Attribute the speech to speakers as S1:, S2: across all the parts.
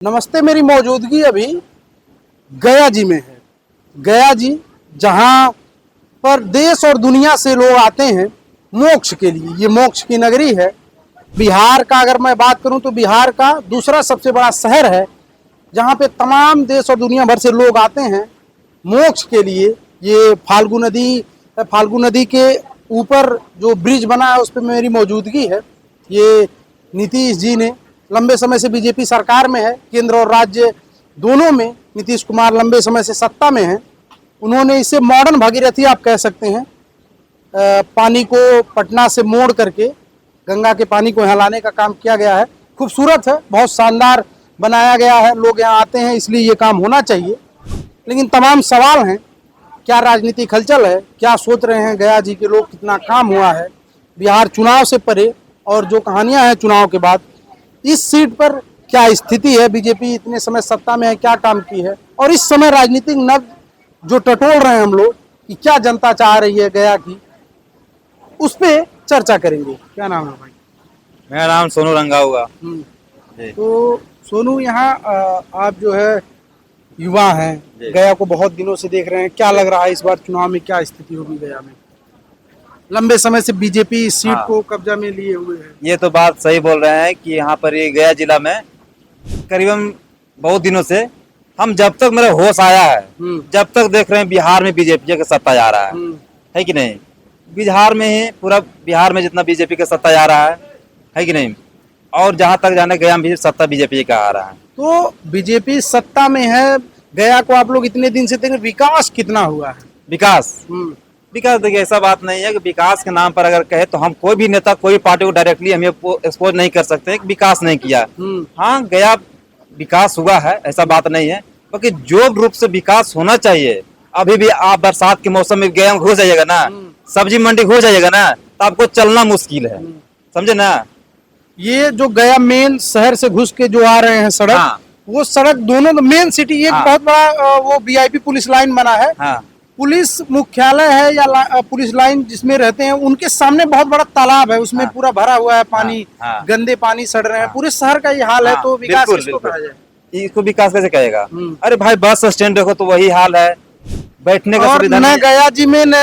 S1: नमस्ते। मेरी मौजूदगी अभी गया जी में है। गया जी जहाँ पर देश और दुनिया से लोग आते हैं मोक्ष के लिए। ये मोक्ष की नगरी है। बिहार का अगर मैं बात करूं तो बिहार का दूसरा सबसे बड़ा शहर है, जहाँ पे तमाम देश और दुनिया भर से लोग आते हैं मोक्ष के लिए। ये फाल्गु नदी के ऊपर जो ब्रिज बना है उस पर मेरी मौजूदगी है। ये नीतीश जी ने लंबे समय से बीजेपी सरकार में है, केंद्र और राज्य दोनों में नीतीश कुमार लंबे समय से सत्ता में हैं। उन्होंने इसे मॉडर्न भागीरथी आप कह सकते हैं। पानी को पटना से मोड़ करके गंगा के पानी को यहाँ लाने का काम किया गया है। खूबसूरत है, बहुत शानदार बनाया गया है। लोग यहाँ आते हैं इसलिए ये काम होना चाहिए। लेकिन तमाम सवाल हैं, क्या राजनीतिक हलचल है, क्या सोच रहे हैं गया जी के लोग, कितना काम हुआ है बिहार चुनाव से परे, और जो कहानियां हैं चुनाव के बाद, इस सीट पर क्या स्थिति है, बीजेपी इतने समय सत्ता में है, क्या काम की है, और इस समय राजनीतिक नब्ज जो टटोल रहे हैं हम लोग कि क्या जनता चाह रही है गया की, उस पे चर्चा करेंगे। क्या नाम है भाई?
S2: मेरा नाम सोनू रंगा हुआ।
S1: तो सोनू, यहाँ आप जो है युवा हैं, गया को बहुत दिनों से देख रहे हैं, क्या लग रहा है इस बार चुनाव में क्या स्थिति होगी गया में? लंबे समय से बीजेपी इस सीट को कब्जा में लिए हुए है।
S2: ये तो बात सही बोल रहे हैं कि यहाँ पर ये गया जिला में करीबन बहुत दिनों से, हम जब तक मेरा होश आया है जब तक देख रहे हैं बिहार में बीजेपी का सत्ता जा रहा है कि नहीं। बिहार में ही पूरा बिहार में जितना बीजेपी का सत्ता जा रहा है कि नहीं, और जहाँ तक जाने गया में भी सत्ता बीजेपी का आ रहा है।
S1: तो बीजेपी सत्ता में है, गया को आप लोग इतने दिन से देख रहे, विकास कितना हुआ है?
S2: विकास देखिए, ऐसा बात नहीं है कि विकास के नाम पर अगर कहे तो हम कोई भी नेता कोई पार्टी को डायरेक्टली हम एक्सपोज नहीं कर सकते कि विकास नहीं किया। हाँ, गया विकास हुआ है, ऐसा बात नहीं है, बाकी जो रूप से विकास होना चाहिए। अभी भी आप बरसात के मौसम में गया घुस जाइएगा ना, सब्जी मंडी घुस जाइएगा ना, तो आपको चलना मुश्किल है, समझे ना।
S1: ये जो गया मेन शहर से घुस के जो आ रहे हैं सड़क, वो सड़क दोनों मेन सिटी, एक बहुत बड़ा वो वीआईपी पुलिस लाइन बना है। पुलिस मुख्यालय है या पुलिस लाइन जिसमें रहते हैं, उनके सामने बहुत बड़ा तालाब है, उसमें पूरा भरा हुआ है पानी, गंदे पानी सड़ रहे हैं। पूरे शहर का ये हाल है, तो विकास किसको कहा जाए?
S2: इसको विकास कैसे कहेगा? अरे भाई, बस स्टैंड देखो तो वही हाल है, बैठने का सुविधा नहीं।
S1: गया जी में न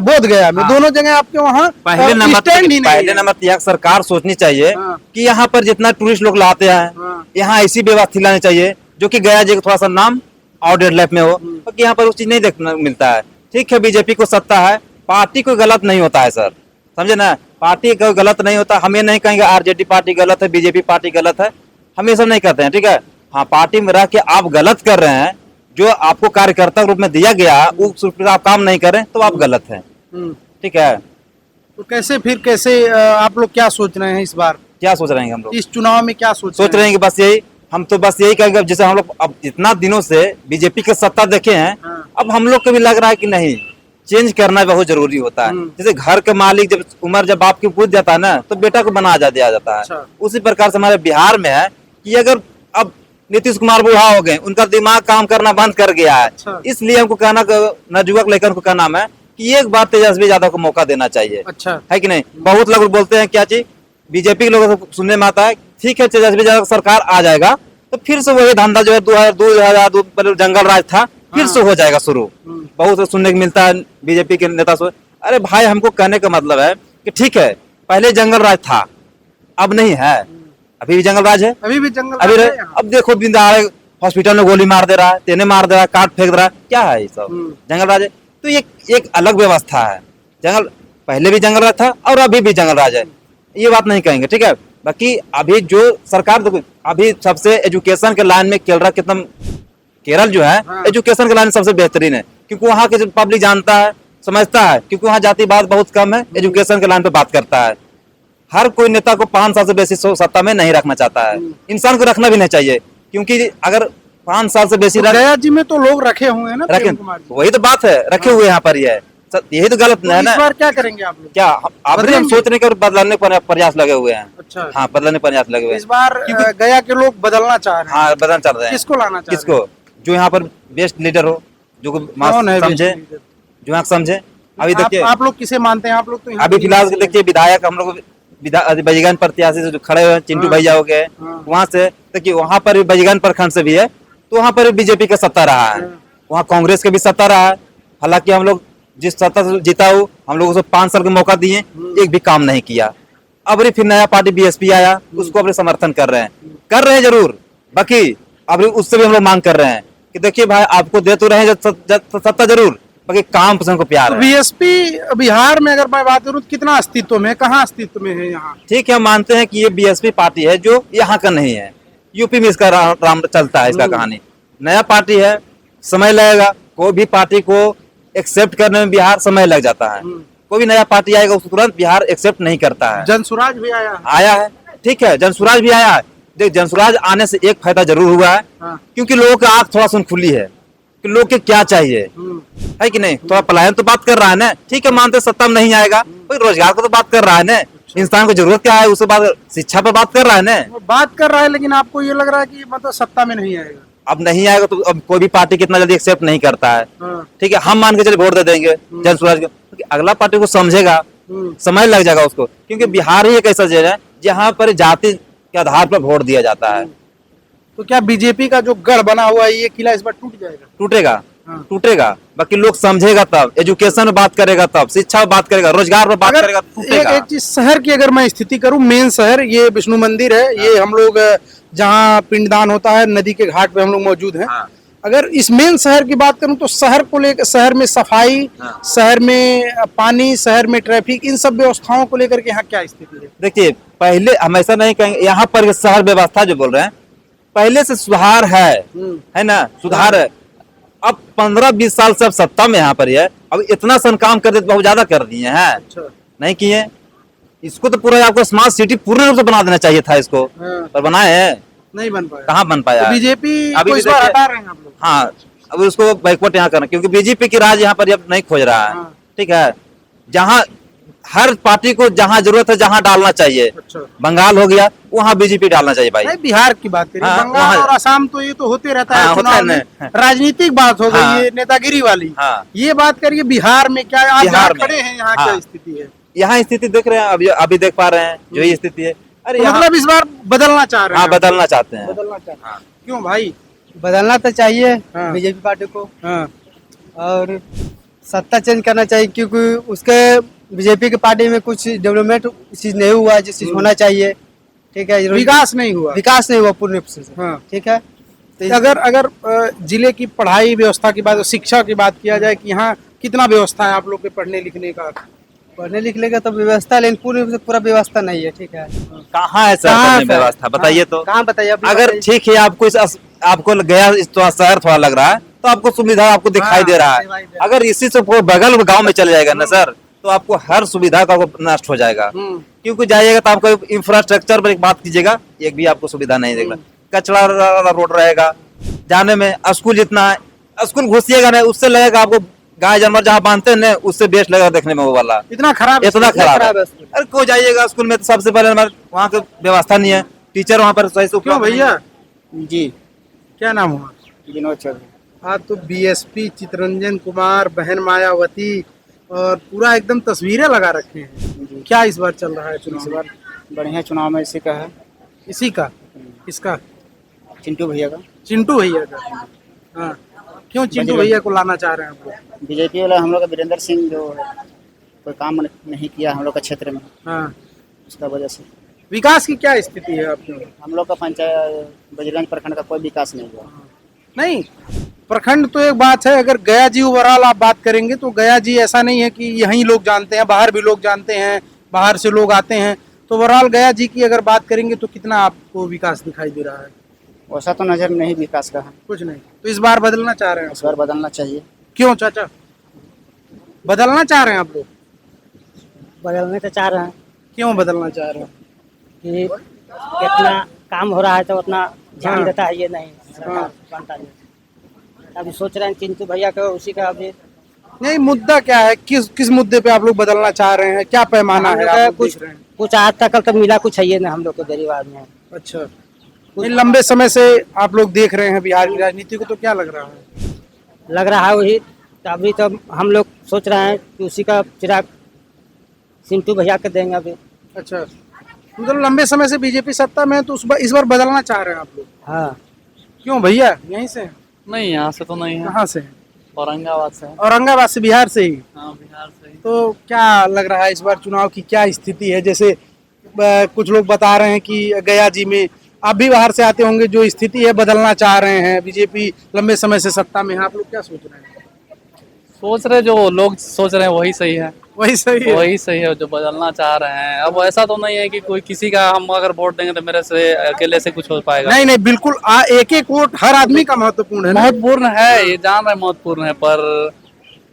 S1: बोध गया में, दोनों जगह आपके वहाँ
S2: पहले नंबर सरकार सोचनी चाहिए कि यहाँ पर जितना टूरिस्ट लोग लाते हैं, यहाँ ऐसी व्यवस्था लानी चाहिए जो कि गया जी का थोड़ा सा नाम और डेवलप में हो, क्योंकि यहाँ पर उस चीज नहीं देखने मिलता है। ठीक है, बीजेपी को सत्ता है, पार्टी कोई गलत नहीं होता है सर, समझे ना। पार्टी कोई गलत नहीं होता। हम ये नहीं कहेंगे आरजेडी पार्टी गलत है, बीजेपी पार्टी गलत है, हम ये सब नहीं कहते हैं, ठीक है। हाँ, पार्टी में रह के आप गलत कर रहे हैं, जो आपको कार्यकर्ता के रूप में दिया गया उस आप काम नहीं करें तो आप गलत हैं, ठीक है।
S1: तो कैसे आप लोग क्या सोच रहे हैं इस बार?
S2: क्या सोच रहे हैं हम लोग
S1: इस चुनाव में? क्या सोच
S2: रहे हैं कि बस यही, हम तो बस यही कहेंगे, जैसे हम लोग अब इतना दिनों से बीजेपी के सत्ता देखे हैं, अब हम लोग को भी लग रहा है कि नहीं, चेंज करना बहुत जरूरी होता है। जैसे घर के मालिक जब उम्र जब बाप की पूछ जाता है ना, तो बेटा को बना दिया जाता है। उसी प्रकार से हमारे बिहार में है कि अगर अब नीतीश कुमार बूढ़ा हो गए, उनका दिमाग काम करना बंद कर गया है, इसलिए हमको कहना, नवयुवक लेकर को कहना है कि एक बार तेजस्वी यादव को मौका देना चाहिए, है कि नहीं। बहुत लोग बोलते हैं क्या चीज, बीजेपी के लोगों को सुनने में आता है, ठीक है तेजस्वी यादव सरकार आ जाएगा तो फिर से वही धंधा जो है 2002 जंगल राज था, फिर से हो जाएगा शुरू। बहुत सुनने को मिलता है बीजेपी के नेता से। अरे भाई, हमको कहने का मतलब है कि ठीक है, पहले जंगल राज था, अब नहीं है, अभी भी जंगल राज है, अभी भी जंगल अभी है। अब देखो हॉस्पिटल में गोली मार दे रहा है, तेने मार दे रहा है, काट फेंक दे रहा है, क्या है ये सब? जंगल राज है। तो ये एक अलग व्यवस्था है। जंगल पहले भी जंगल राज था और अभी भी जंगल राज है, ये बात नहीं कहेंगे, ठीक है। बाकी अभी जो सरकार देखो, अभी सबसे एजुकेशन के लाइन में केरल जो है एजुकेशन के लाइन सबसे बेहतरीन है, क्योंकि वहाँ के पब्लिक जानता है, समझता है, क्योंकि वहाँ जातिवाद बहुत कम है, एजुकेशन के लाइन पे बात करता है। हर कोई नेता को 5 साल से बेसी सत्ता में नहीं रखना चाहता है, इंसान को रखना भी नहीं चाहिए, क्योंकि अगर 5 साल से बेसी
S1: गया जी में तो लोग रखे हुए हैं ना,
S2: वही तो बात है, रखे हुए यहाँ पर ही है, यही तो गलत है ना।
S1: इस बार क्या करेंगे आप लोग?
S2: क्या हम सोचने के बदलने पर प्रयास लगे हुए हैं। अच्छा, हाँ, बदलने प्रयास लगे हुए हैं।
S1: इस बार गया के लोग बदलना चाह रहे हैं।
S2: हाँ, बदलना चाह रहे हैं।
S1: किसको लाना चाह रहे हैं?
S2: किसको? जो यहाँ पर बेस्ट लीडर हो, जो समझे, जो यहाँ समझे। अभी देखिए,
S1: आप लोग किसे मानते हैं? आप लोग तो
S2: अभी फिलहाल देखिए विधायक हम लोग बजीगंज प्रत्याशी से जो खड़े हुए हैं, चिंटू भैया हो गए, वहां से देखिए वहां पर भी बजीगंज प्रखंड से भी है, तो वहां पर भी बीजेपी का सत्ता रहा है, वहां कांग्रेस का भी सत्ता रहा है। हालांकि हम लोग जिस सत्ता से जीता हो, हम लोग उसे 5 साल का मौका दिए, एक भी काम नहीं किया। अब फिर नया पार्टी बीएसपी आया, उसको अपने समर्थन कर रहे हैं जरूर, बाकी अब उससे भी हम लोग मांग कर रहे हैं कि देखिए भाई आपको दे तो रहे हैं सत्ता जरूर, बाकी काम पसंद को प्यार है।
S1: बीएसपी बिहार में अगर मैं बात करूं तो कितना अस्तित्व में, कहाँ अस्तित्व में है यहाँ?
S2: ठीक है, हम मानते हैं कि ये बीएसपी पार्टी है जो यहाँ का नहीं है, यूपी में इसका राम चलता है, इसका कहानी नया पार्टी है, समय लगेगा। कोई भी पार्टी को एक्सेप्ट करने में बिहार समय लग जाता है, कोई भी नया पार्टी आएगा उसको तुरंत बिहार एक्सेप्ट नहीं करता है।
S1: जनसुराज भी आया
S2: है, ठीक है, जनसुराज भी आया है। देख, जनसुराज आने से एक फायदा जरूर हुआ है, क्योंकि लोगों की आंख थोड़ा सुन खुली है कि लोग के क्या चाहिए, है कि नहीं। थोड़ा पलायन तो बात कर रहा है ना, ठीक है, मानते सत्ता में नहीं आएगा, कोई रोजगार को तो बात कर रहा है ना, इंसान को जरूरत क्या है उससे बात, शिक्षा पर बात कर रहा है ना,
S1: बात कर रहा है। लेकिन आपको ये लग रहा है कि मतलब सत्ता में नहीं आएगा?
S2: अब नहीं आएगा तो अब कोई भी पार्टी कितना जल्दी एक्सेप्ट नहीं करता है, ठीक है। हम मान के चले वोट दे देंगे जनसुराज को, क्योंकि अगला पार्टी को समझेगा, समय लग जाएगा उसको, क्योंकि बिहार ही एक ऐसा जगह है जहाँ पर जाति के आधार पर वोट दिया जाता है।
S1: तो क्या बीजेपी का जो गढ़ बना हुआ है ये किला इस बार टूट जाएगा?
S2: टूटेगा, टूटेगा, बाकी लोग समझेगा तब, एजुकेशन में बात करेगा तब, शिक्षा में बात करेगा, रोजगार में बात करेगा, टूटेगा।
S1: एक चीज शहर की अगर मैं स्थिति करूं, मेन शहर ये विष्णु मंदिर है, ये हम लोग जहाँ पिंडदान होता है नदी के घाट पे हम लोग मौजूद हैं। अगर इस मेन शहर की बात करूं तो शहर को लेकर, शहर में सफाई, शहर में पानी, शहर में ट्रैफिक, इन सब व्यवस्थाओं को लेकर के यहाँ क्या स्थिति है?
S2: देखिए, पहले हम ऐसा नहीं कहेंगे, यहाँ पर शहर व्यवस्था जो बोल रहे हैं पहले से सुधार है ना, सुधार है। अब 15-20 साल से अब सत्ता में यहाँ पर है, अब इतना सन काम कर देते, बहुत ज्यादा कर दिए हैं।
S1: अच्छा।
S2: नहीं किए, इसको तो पूरा आपको स्मार्ट सिटी पूर्ण रूप से बना देना चाहिए था इसको, पर बनाए हैं नहीं, बन पाया, कहाँ बन पाया।
S1: तो बीजेपी
S2: अभी
S1: इस बार हटा रहे हैं आप लोग?
S2: हाँ, अब उसको बैकवर्ड यहाँ करना, क्योंकि बीजेपी की राज यहाँ पर अब नहीं खोज रहा है, ठीक है। जहाँ हर पार्टी को जहाँ जरूरत है जहाँ डालना चाहिए, अच्छा। बंगाल हो गया, वहाँ बीजेपी डालना चाहिए भाई।
S1: नहीं, बिहार की बात करें, बंगाल और असम तो ये तो होते रहता है, चुनाव में राजनीतिक बात हो गई, ये नेतागिरी वाली। ये बात करिए बिहार में क्या आप जहाँ खड़े हैं यहाँ क्या स्थिति है?
S2: यहाँ स्थिति देख रहे हैं, अभी देख पा रहे हैं जो ये स्थिति है।
S1: अरे मतलब इस बार बदलना चाह रहे हैं?
S2: हाँ, बदलना चाहते हैं,
S1: बदलना चाहते हैं। क्यों भाई? बदलना तो चाहिए बीजेपी पार्टी को, और सत्ता चेंज करना चाहिए, क्योंकि उसके बीजेपी की पार्टी में कुछ डेवलपमेंट चीज नहीं हुआ जिस चीज होना चाहिए, ठीक है। विकास नहीं हुआ पूर्ण रूप से, ठीक है। तो अगर जिले की पढ़ाई व्यवस्था की बात, शिक्षा की बात किया जाए कि यहाँ कितना व्यवस्था है आप लोग के पढ़ने लिखने का? पढ़ने लिखने का तो व्यवस्था, लेकिन पूरी रूप से पूरा व्यवस्था नहीं है, ठीक है।
S2: कहाँ है सर व्यवस्था, बताइए तो।
S1: कहाँ बताइए?
S2: अगर ठीक है आपको गया शहर थोड़ा लग रहा है तो आपको सुविधा आपको दिखाई दे रहा है, अगर इसी से बगल गांव में चले जाएगा ना सर, तो आपको हर सुविधा का नष्ट हो जाएगा, क्योंकि जाइएगा तो आपको इंफ्रास्ट्रक्चर पर एक बात कीजिएगा, एक भी आपको सुविधा नहीं देगा, कचरा रोड रहेगा, जाने में स्कूल जितना है, स्कूल घुसिएगा नहीं उससे लगेगा आपको गाय जानवर जहाँ बांधते हैं उससे बेस्ट लगेगा देखने में, वो वाला इतना खराब है। अरे को जाइएगा स्कूल में तो सबसे पहले हमारे वहाँ की व्यवस्था नहीं है, टीचर वहाँ पर सही से। क्यों भैया जी, क्या नाम हुआ? विनोद चौधरी। आप तो बीएसपी चितरंजन कुमार, बहन मायावती और पूरा एकदम तस्वीरें लगा रखे हैं, क्या इस बार चल रहा है चुनाव? इस बार बढ़िया चुनाव में इसी का है। इसी का? इसका चिंटू भैया का। चिंटू भैया का, हाँ। क्यों चिंटू भैया को लाना चाह रहे हैं आप लोग?
S3: बीजेपी वाला हम लोग का वीरेंद्र सिंह जो कोई काम नहीं किया हम लोग का क्षेत्र में,
S1: हाँ,
S3: उसका वजह से।
S1: विकास की क्या स्थिति है आपके? हम
S3: लोग का पंचायत बजरंज प्रखंड का कोई विकास नहीं हुआ।
S1: नहीं, प्रखंड तो एक बात है, अगर गया जी ओवरऑल आप बात करेंगे तो गया जी ऐसा नहीं है कि यहीं लोग जानते हैं, बाहर भी लोग जानते हैं, बाहर से लोग आते हैं, तो ओवरऑल गया जी की अगर बात करेंगे तो कितना आपको विकास दिखाई दे रहा है?
S3: वैसा तो नजर नहीं विकास का है,
S1: कुछ नहीं। तो इस बार बदलना चाह रहे हैं?
S3: इस बार बदलना चाहिए।
S1: क्यों चाचा बदलना चाह रहे हैं आप लोग?
S3: बदलने तो चाह रहे हैं।
S1: क्यों बदलना चाह रहे हैं?
S3: कि कितना काम हो रहा है तो उतना ध्यान देता है ये नहीं, बनता नहीं। अभी सोच रहे हैं चिंटू भैया का, उसी का अभी
S1: नहीं। मुद्दा क्या है, किस मुद्दे पे आप लोग बदलना चाह रहे हैं, क्या पैमाना है?
S3: कुछ आज तक मिला कुछ है ये ना हम लोग को गरीब आदमी।
S1: अच्छा, नहीं, लंबे समय से आप लोग देख रहे हैं बिहार की राजनीति को, तो क्या लग रहा है?
S3: लग रहा है वही, तो अभी तो हम लोग सोच रहे हैं कि उसी का चिराग चिंटू भैया के देंगे अभी।
S1: अच्छा, मतलब लंबे समय से बीजेपी सत्ता में है, तो इस बार बदलना चाह रहे हैं आप लोग।
S3: हाँ
S1: क्यों भैया, यहीं से हैं?
S4: नहीं, यहाँ से तो नहीं है,
S1: कहाँ से हैं?
S4: औरंगाबाद से है।
S1: औरंगाबाद से, बिहार से ही।
S4: हाँ, बिहार से ही।
S1: तो क्या लग रहा है इस बार चुनाव की क्या स्थिति है? जैसे कुछ लोग बता रहे हैं कि गया जी में, आप भी बाहर से आते होंगे, जो स्थिति है बदलना चाह रहे हैं, बीजेपी लंबे समय से सत्ता में है, आप लोग क्या सोच रहे हैं?
S4: सोच रहे, जो लोग सोच रहे हैं वही सही है,
S1: वही सही है।
S4: वही सही है जो बदलना चाह रहे हैं। अब ऐसा तो नहीं है कि कोई किसी का हम अगर वोट देंगे तो मेरे से अकेले से कुछ हो पाएगा।
S1: नहीं नहीं, बिल्कुल एक एक वोट हर आदमी का महत्वपूर्ण है ना।
S4: महत्वपूर्ण है, ये जान रहे हैं महत्वपूर्ण है, पर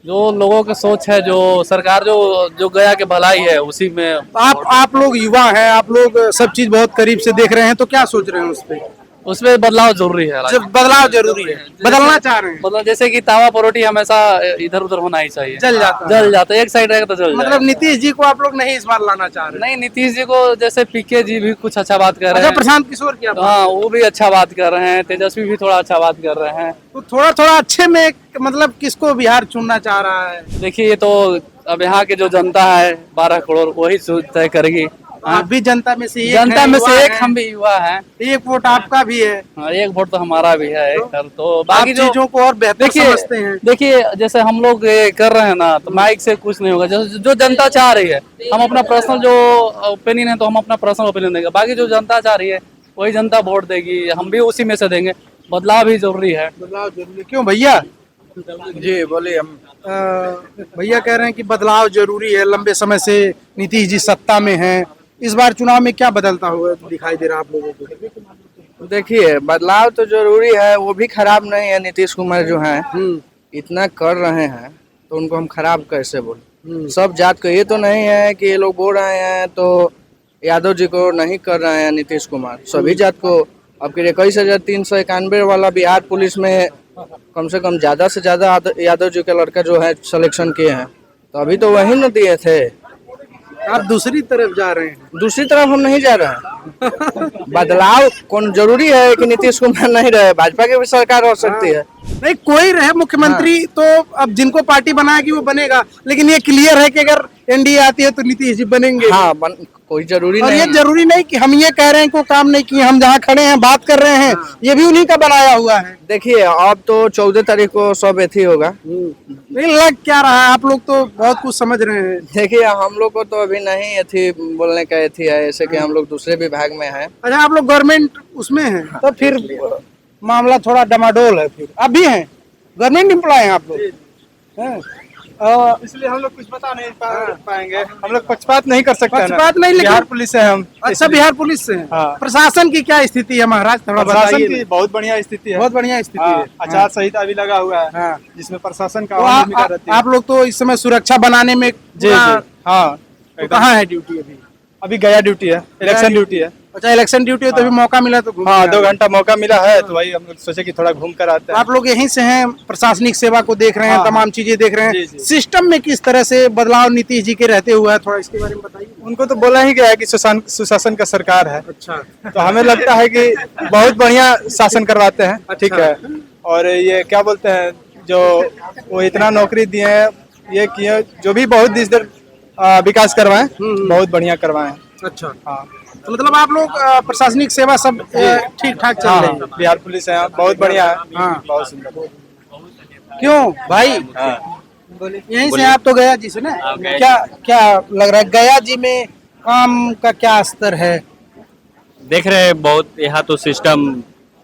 S4: जो लोगों की सोच है, जो सरकार जो गया के भलाई है उसी में।
S1: आप लोग युवा हैं, आप लोग सब चीज बहुत करीब से देख रहे हैं, तो क्या सोच रहे हैं उस पे?
S4: उसमें बदलाव जरूरी है।
S1: जब बदलाव जरूरी है, बदलना चाह रहे हैं।
S4: मतलब जैसे कि तावा परोठी हमेशा इधर उधर होना ही चाहिए।
S1: जल जाता है।
S4: जल जाता है, एक साइड रहेगा तो जल
S1: मतलब
S4: जाएगा।
S1: नीतीश जी को आप लोग नहीं इस बार लाना चाह रहे?
S4: नहीं, नीतीश जी को जैसे पीके जी भी कुछ अच्छा बात कर रहे
S1: अच्छा,
S4: हैं।
S1: प्रशांत किशोर की आप बात
S4: हाँ, वो भी अच्छा बात कर रहे हैं, तेजस्वी भी थोड़ा अच्छा बात कर रहे हैं।
S1: तो थोड़ा थोड़ा अच्छे में मतलब किसको बिहार चुनना चाह रहा है?
S4: देखिए, ये तो अब यहाँ के जो जनता है 12 करोड़ वही तय करेगी।
S1: आप भी जनता में से एक
S4: जनता
S1: हैं,
S4: में
S1: युवा
S4: से एक
S1: हैं।
S4: हम भी युवा हैं।
S1: एक वोट आपका भी है।
S4: हाँ, एक वोट तो हमारा भी है। तो
S1: आप
S4: बाकी जो
S1: चीजों को और बेहतर समझते हैं।
S4: देखिए जैसे हम लोग ये कर रहे हैं ना, तो माइक से कुछ नहीं होगा। जो जनता चाह रही है, हम अपना पर्सनल जो ओपिनियन है तो हम अपना पर्सनल ओपिनियन देंगे। बाकी जो जनता चाह रही है वही जनता वोट देगी, हम भी उसी में से देंगे। बदलाव भी जरूरी है।
S1: बदलाव जरूरी है। क्यों भैया?
S2: जी बोलिए। हम
S1: भैया कह रहे हैं कि बदलाव जरूरी है, लंबे समय से नीतीश जी सत्ता में हैं, इस बार चुनाव में क्या बदलता हुआ दिखाई दे रहा है आप लोगों को?
S5: देखिए, बदलाव तो जरूरी है, वो भी खराब नहीं है। नीतीश कुमार जो हैं इतना कर रहे हैं तो उनको हम खराब कैसे बोले? सब जात को, ये तो नहीं है कि ये लोग बोल रहे हैं तो यादव जी को नहीं कर रहे हैं नीतीश कुमार, सभी जात को। अब के 21,391 वाला बिहार पुलिस में कम से कम ज्यादा से ज्यादा यादव जी का लड़का जो है सिलेक्शन किए हैं, तो अभी तो वही न दिए थे।
S1: आप दूसरी तरफ जा रहे हैं।
S5: दूसरी तरफ हम नहीं जा रहे हैं। बदलाव कौन जरूरी है कि नीतीश कुमार नहीं रहे, भाजपा की भी सरकार हो सकती है।
S1: नहीं, कोई रहे मुख्यमंत्री तो अब जिनको पार्टी बनाएगी वो बनेगा, लेकिन ये क्लियर है कि अगर एनडीए आती है तो नीतीश जी बनेंगे।
S5: हाँ, कोई जरूरी
S1: और
S5: नहीं।
S1: ये जरूरी नहीं कि हम ये कह रहे हैं को काम नहीं किए, हम जहाँ खड़े हैं बात कर रहे हैं, ये भी उन्हीं का बनाया हुआ है।
S5: देखिए, अब तो 14 तारीख को सब एथी होगा।
S1: नहीं लग क्या रहा है, आप लोग तो बहुत कुछ समझ रहे हैं।
S5: देखिए, हम लोग को तो अभी नहीं एथी बोलने का एथी है, ऐसे कि हम लोग दूसरे विभाग में हैं।
S1: अच्छा, आप लोग गवर्नमेंट उसमें हैं, तो फिर मामला थोड़ा डमाडोल है। फिर आप भी हैं, गवर्नमेंट एम्प्लॉय हैं आप लोग हैं?
S6: इसलिए हम लोग कुछ बता नहीं पाएंगे। हम लोग पक्षपात नहीं कर सकते।
S1: पक्षपात नहीं, लेकिन
S6: बिहार पुलिस से हम।
S1: अच्छा, बिहार पुलिस से हैं।
S6: हाँ।
S1: प्रशासन की क्या स्थिति है महाराज, थोड़ा
S6: प्रशासन
S1: बताइए।
S6: की बहुत बढ़िया स्थिति है।
S1: बहुत बढ़िया स्थिति
S6: हाँ,
S1: है।
S6: आचार संहिता भी लगा हुआ है,
S1: हाँ।
S6: जिसमें प्रशासन का
S1: तो
S6: अहम भूमिका रहती है।
S1: आप लोग तो इस समय सुरक्षा बनाने में
S6: जी
S1: पूरा-
S6: जी, हाँ।
S1: तो कहाँ है ड्यूटी अभी?
S6: अभी गया ड्यूटी है, इलेक्शन ड्यूटी है।
S1: अच्छा, इलेक्शन ड्यूटी है, तो अभी मौका मिला तो घूमने
S6: हाँ,
S1: आए।
S6: 2 घंटा मौका मिला है तो वही हम लोग सोचे कि थोड़ा घूम कर आते
S1: तो
S6: हैं।
S1: आप लोग यहीं से हैं, प्रशासनिक सेवा को देख रहे हैं,
S6: हाँ,
S1: तमाम चीजें देख रहे
S6: जी,
S1: हैं।
S6: जी।
S1: सिस्टम में किस तरह से बदलाव नीतीश जी के रहते हुए है, थोड़ा इसके बारे में बताइए।
S6: उनको तो बोला ही गया है कि सुशासन का सरकार है,
S1: अच्छा,
S6: तो हमें लगता है कि बहुत बढ़िया शासन करवाते हैं। ठीक है। और ये क्या बोलते हैं, जो वो इतना नौकरी दिए हैं, ये किए, जो भी बहुत विकास करवाए, बहुत बढ़िया करवाए हैं।
S1: अच्छा।
S6: हाँ,
S1: तो मतलब आप लोग प्रशासनिक सेवा सब ठीक ठाक चल रही है।
S6: बिहार पुलिस है, बहुत बढ़िया है।
S1: हाँ।
S6: बहुत सुंदर।
S1: क्यों भाई? यहीं से आप तो गया जी से ना, क्या क्या लग रहा है गया जी में काम का क्या स्तर है?
S7: देख रहे हैं, बहुत यहाँ तो सिस्टम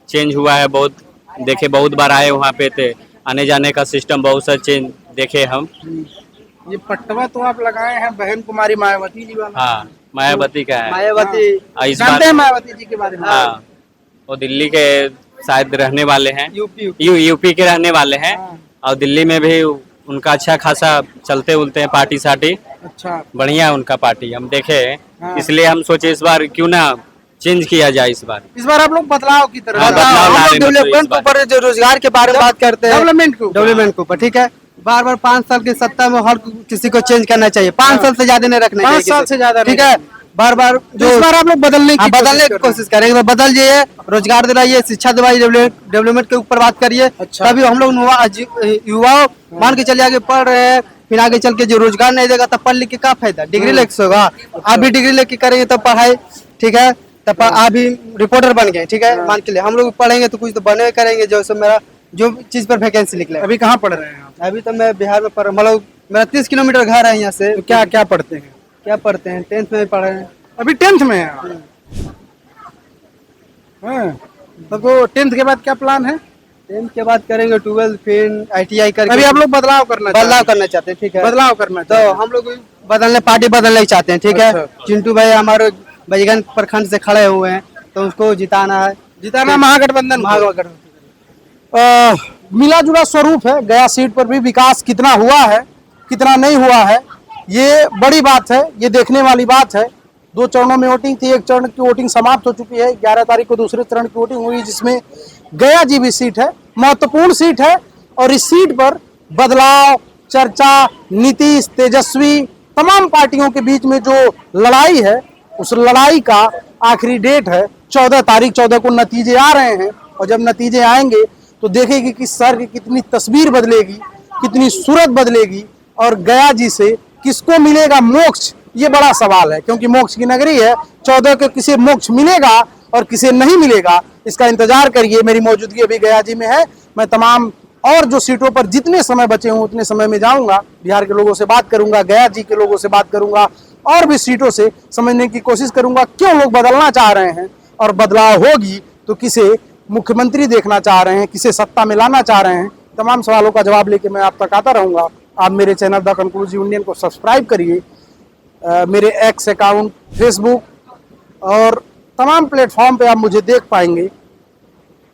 S7: चेंज हुआ है। बहुत देखे, बहुत बार आए वहाँ पे थे, आने जाने का सिस्टम बहुत सा चेंज देखे हम।
S1: ये पट्टवा तो आप लगाए हैं बहन कुमारी मायावती जी वाला।
S7: हाँ, मायावती का है।
S1: मायावती
S7: इस
S1: जानते हैं
S7: बार
S1: मायावती जी के बारे में?
S7: हाँ, वो दिल्ली के शायद रहने वाले हैं,
S1: यूपी।
S7: यूपी के रहने वाले हैं। और दिल्ली में भी उनका अच्छा खासा चलते उलते हैं, पार्टी साटी
S1: अच्छा,
S7: बढ़िया है उनका पार्टी, हम देखे हैं।
S1: हाँ।
S7: इसलिए हम सोचे इस बार क्यों ना चेंज किया जाए इस बार।
S1: इस बार आप लोग बदलाव की तरफ
S7: हाँ, बदलाव ला रहे हैं
S5: डेवलपमेंट
S7: मतलब
S5: के ऊपर, जो रोजगार के बारे में बात करते हैं,
S1: डेवलपमेंट के ऊपर।
S5: डेवलपमेंट के ऊपर, ठीक है। बार बार 5 साल की सत्ता में हर किसी को चेंज करना चाहिए। 5 साल से ज्यादा नहीं रखना
S1: 5
S5: चाहिए
S1: साल से ज्यादा
S5: ठीक
S1: नहीं
S5: है। बार बार
S1: जो इस बार आप लोग बदलने की
S5: बदलने की
S1: कोशिश
S5: कोशिश करेंगे, तो बदल जाइए, रोजगार दिलाइए, शिक्षा दिलाइए, डेवलपमेंट के ऊपर बात करिए।
S1: अच्छा।
S5: तभी हम लोग युवा मान के चलिए आगे पढ़ रहे हैं, फिर आगे चल के जो रोजगार नहीं देगा तब पढ़ लिख के क्या फायदा? डिग्री लेके से होगा। आप भी डिग्री लेके करेंगे तो पढ़ाई
S8: ठीक है, तब आप भी रिपोर्टर बन गए, ठीक है, मान के लिए हम लोग पढ़ेंगे तो कुछ तो बने करेंगे, जो सब मेरा जो चीज पर वैकेंसी निकले।
S1: अभी कहाँ पढ़ रहे हैं आप?
S8: अभी तो मैं बिहार में पढ़, मतलब मेरा 30 किलोमीटर घर है यहाँ से।
S1: तो क्या क्या पढ़ते हैं?
S8: क्या पढ़ते हैं? 10th में पढ़ रहे हैं।
S1: अभी 10th में है आप? हाँ, तो 10th के बाद क्या प्लान है?
S8: 10th के बाद करेंगे 12, फिर ITI करके
S1: अभी आप लोग बदलाव करना चाहते
S8: बदलाव करना चाहते हैं, ठीक
S1: हैं?
S8: है।
S1: बदलाव करना
S8: तो
S1: चाहते हैं।
S8: हम लोग बदलने, पार्टी बदलना ही चाहते हैं, ठीक है।
S1: अच्छा।
S8: चिंटू भाई हमारे बैजगंज प्रखंड से खड़े हुए हैं, तो उसको जिताना है।
S1: जिताना महागठबंधन को।
S8: महागठबंधन।
S1: मिला जुला स्वरूप है। गया सीट पर भी विकास कितना हुआ है, कितना नहीं हुआ है, ये बड़ी बात है, ये देखने वाली बात है। 2 चरणों में वोटिंग थी, 1 चरण की वोटिंग समाप्त हो चुकी है। 11 तारीख को दूसरे चरण की वोटिंग हुई, जिसमें गया जी भी सीट है, महत्वपूर्ण सीट है। और इस सीट पर बदलाव, चर्चा, नीतीश, तेजस्वी, तमाम पार्टियों के बीच में जो लड़ाई है, उस लड़ाई का आखिरी डेट है 14 तारीख। 14 को नतीजे आ रहे हैं, और जब नतीजे आएंगे तो देखेगी कि सर की कितनी तस्वीर बदलेगी, कितनी सूरत बदलेगी, और गया जी से किसको मिलेगा मोक्ष, ये बड़ा सवाल है। क्योंकि मोक्ष की नगरी है, 14 को किसे मोक्ष मिलेगा और किसे नहीं मिलेगा, इसका इंतजार करिए। मेरी मौजूदगी अभी गया जी में है। मैं तमाम और जो सीटों पर जितने समय बचे हूँ उतने समय में जाऊंगा, बिहार के लोगों से बात करूंगा, गया जी के लोगों से बात करूंगा, और भी सीटों से समझने की कोशिश करूंगा क्यों लोग बदलना चाह रहे हैं, और बदलाव होगी तो किसे मुख्यमंत्री देखना चाह रहे हैं, किसे सत्ता में लाना चाह रहे हैं। तमाम सवालों का जवाब लेके मैं आप तक आता रहूंगा। आप मेरे चैनल द कंक्लूसिव इंडियन को सब्सक्राइब करिए, मेरे एक्स अकाउंट, फेसबुक और तमाम प्लेटफॉर्म पे आप मुझे देख पाएंगे।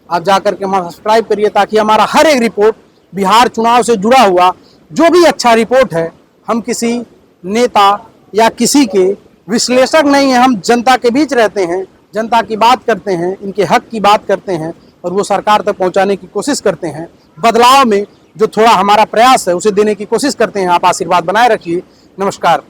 S1: आप जाकर के हमारा सब्सक्राइब करिए, ताकि हमारा हर एक रिपोर्ट, बिहार चुनाव से जुड़ा हुआ जो भी अच्छा रिपोर्ट है, हम किसी नेता या किसी के विश्लेषक नहीं है, हम जनता के बीच रहते हैं, जनता की बात करते हैं, इनके हक की बात करते हैं, और वो सरकार तक पहुंचाने की कोशिश करते हैं। बदलाव में जो थोड़ा हमारा प्रयास है उसे देने की कोशिश करते हैं। आप आशीर्वाद बनाए रखिए। नमस्कार।